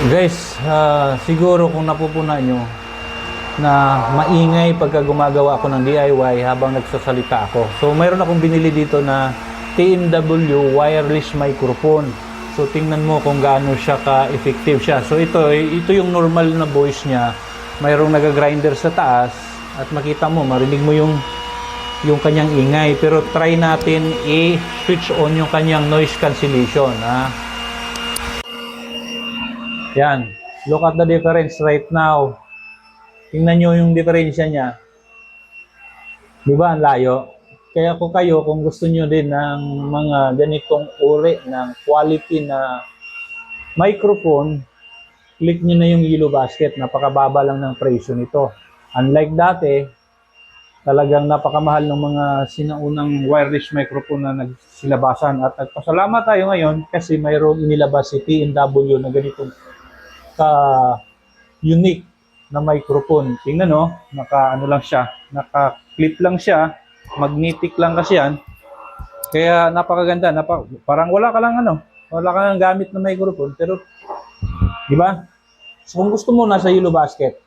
Guys, siguro kung napupunan nyo na maingay pagka gumagawa ako ng DIY habang nagsasalita ako. So, mayroon akong binili dito na TMW wireless microphone. So, tingnan mo kung gaano siya ka-effective siya. So, ito yung normal na voice niya. Mayroong nag-grinder sa taas at makita mo, marinig mo yung kanyang ingay. Pero try natin i-switch on yung kanyang noise cancellation. Yan. Look at the difference right now. Tingnan nyo yung diferensya niya. Di ba? Ang layo. Kaya kung gusto nyo din ng mga ganitong uri ng quality na microphone, click nyo na yung Yellow Basket. Napakababa lang ng presyo nito. Unlike dati, talagang napakamahal ng mga sinaunang wireless microphone na nagsilabasan. At nagpasalamat tayo ngayon kasi mayroong inilabas si TMW na ganitong unique na microphone. Tingnan no, naka-ano lang siya, naka-clip lang siya, magnetic lang kasi yan. Kaya napakaganda, parang wala ka lang gamit na microphone, pero di ba? So kung gusto mo nasa Yellow Basket,